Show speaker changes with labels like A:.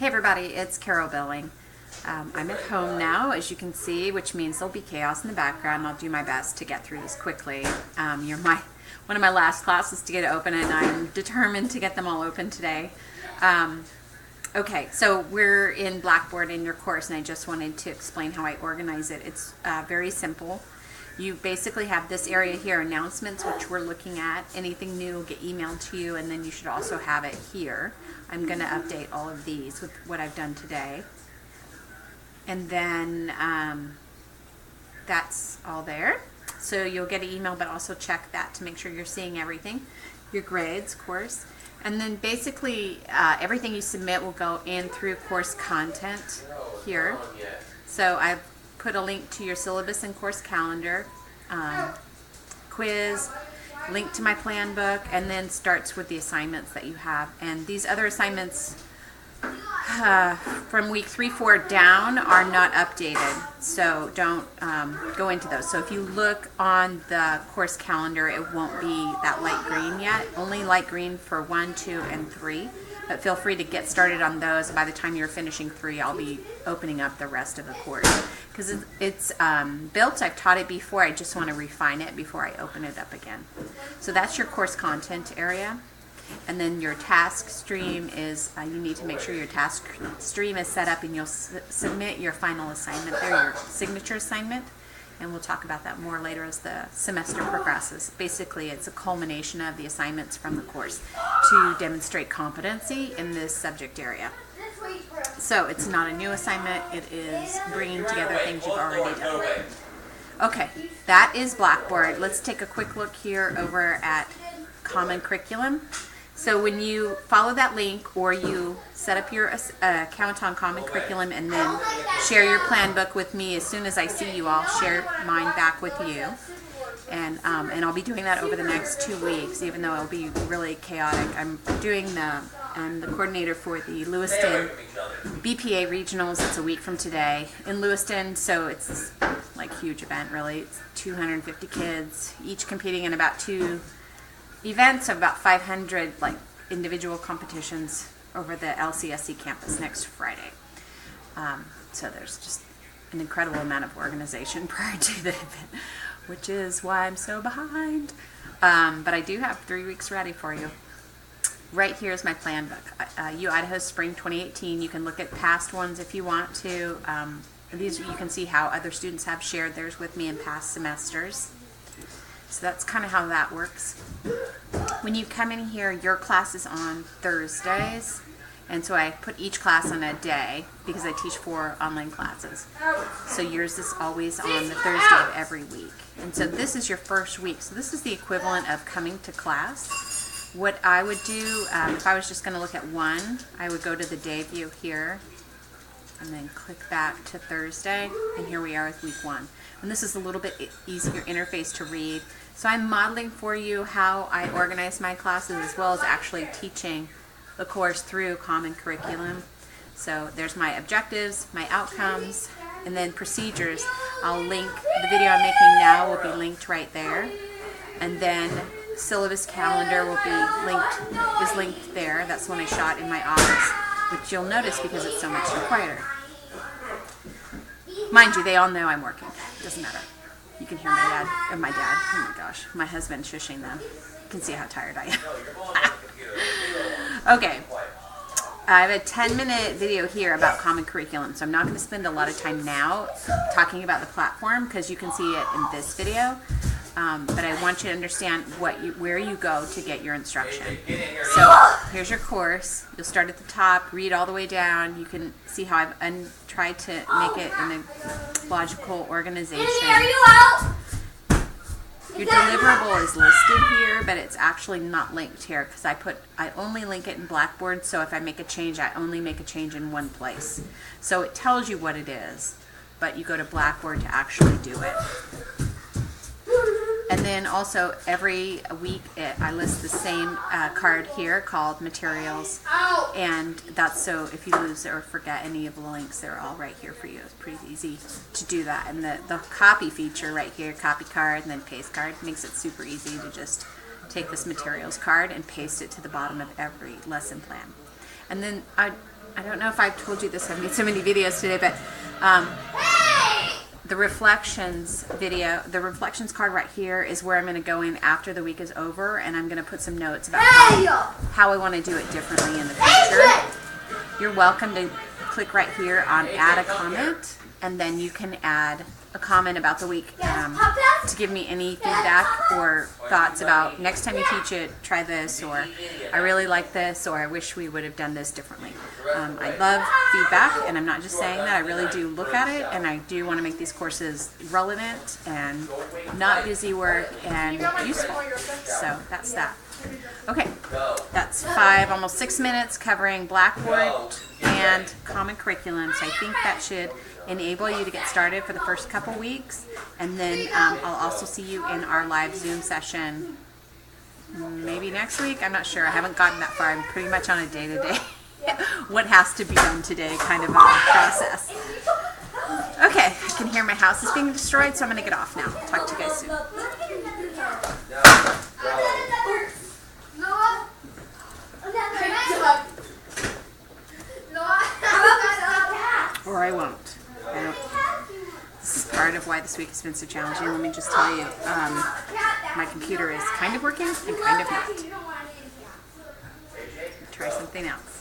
A: Hey everybody, it's Carol Billing. I'm at home now, as you can see, which means there'll be chaos in the background. I'll do my best to get through this quickly. You're one of my last classes to get open, and I'm determined to get them all open today. Okay, so we're in Blackboard in your course, and I just wanted to explain how I organize it. It's very simple. You basically have this area here, announcements, which we're looking at. Anything new will get emailed to you, and then you should also have it here. I'm going to update all of these with what I've done today. And then that's all there. So you'll get an email, but also check that to make sure you're seeing everything. Your grades, of course. And then basically everything you submit will go in through course content here. So I've put a link to your syllabus and course calendar, quiz, link to my plan book, and then starts with the assignments that you have. And these other assignments from week 3, 4 down are not updated, so don't go into those. So if you look on the course calendar, it won't be that light green yet, only light green for 1, 2, and 3. But feel free to get started on those. By the time you're finishing 3, I'll be opening up the rest of the course. Because it's built, I've taught it before, I just want to refine it before I open it up again. So that's your course content area. And then your task stream is, you need to make sure your task stream is set up, and you'll submit your final assignment there, your signature assignment. And we'll talk about that more later as the semester progresses. Basically, it's a culmination of the assignments from the course to demonstrate competency in this subject area. So it's not a new assignment, it is bringing together things you've already done. Okay, that is Blackboard. Let's take a quick look here over at Common Curriculum. So when you follow that link, or you set up your account on Common Curriculum and then share your plan book with me, as soon as I see you, I'll share mine back with you. And I'll be doing that over the next 2 weeks, even though it'll be really chaotic. I'm the coordinator for the Lewiston BPA Regionals. It's a week from today in Lewiston, so it's like a huge event, really. It's 250 kids, each competing in about 2 events of about 500 individual competitions over the LCSC campus next Friday. So there's just an incredible amount of organization prior to the event, which is why I'm so behind. But I do have 3 weeks ready for you. Right here is my plan book. U Idaho Spring 2018. You can look at past ones if you want to. These you can see how other students have shared theirs with me in past semesters. So that's kind of how that works. When you come in here, your class is on Thursdays, and so I put each class on a day because I teach 4 online classes. So yours is always on the Thursday of every week. And so this is your first week. So this is the equivalent of coming to class. What I would do, if I was just going to look at one, I would go to the day view here, and then click back to Thursday, and here we are with week 1. And this is a little bit easier interface to read. So I'm modeling for you how I organize my classes, as well as actually teaching the course through Common Curriculum. So there's my objectives, my outcomes, and then procedures. I'll link, the video I'm making now will be linked right there. And then syllabus calendar will be linked there. That's one I shot in my office, which you'll notice because it's so much quieter. Mind you, they all know I'm working. Doesn't matter. You can hear my dad. Oh my gosh, my husband shushing them. You can see how tired I am. Okay. I have a 10-minute video here about Common Curriculum, so I'm not going to spend a lot of time now talking about the platform because you can see it in this video. But I want you to understand where you go to get your instruction. So here's your course. You'll start at the top, read all the way down. You can see how I've tried to make it in a logical organization. Your deliverable is listed here, but it's actually not linked here because I only link it in Blackboard. So if I make a change, I only make a change in one place. So it tells you what it is, but you go to Blackboard to actually do it. And then also every week I list the same card here called materials, and that's so if you lose or forget any of the links, they're all right here for you. It's pretty easy to do that. And the copy feature right here, copy card and then paste card, makes it super easy to just take this materials card and paste it to the bottom of every lesson plan. And then I don't know if I've told you this. I've made so many videos today, but the reflections video, the reflections card right here is where I'm going to go in after the week is over, and I'm going to put some notes about how I want to do it differently in the future. You're welcome to click right here on add a comment, and then you can add a comment about the week to give me any feedback or thoughts about next time you teach it, try this, or I really like this, or I wish we would have done this differently. I love feedback, and I'm not just saying that. I really do look at it, and I do want to make these courses relevant and not busy work and useful. So that's that. Okay, that's 5, almost 6 minutes covering Blackboard and Common Curriculum. So I think that should enable you to get started for the first couple weeks, and then I'll also see you in our live Zoom session maybe next week. I'm not sure. I haven't gotten that far. I'm pretty much on a day-to-day what has to be done today kind of a process. Okay, I can hear my house is being destroyed, so I'm going to get off now. Talk to you guys soon. Or I won't. This is part of why this week has been so challenging. Let me just tell you, my computer is kind of working and kind of not. Try something else.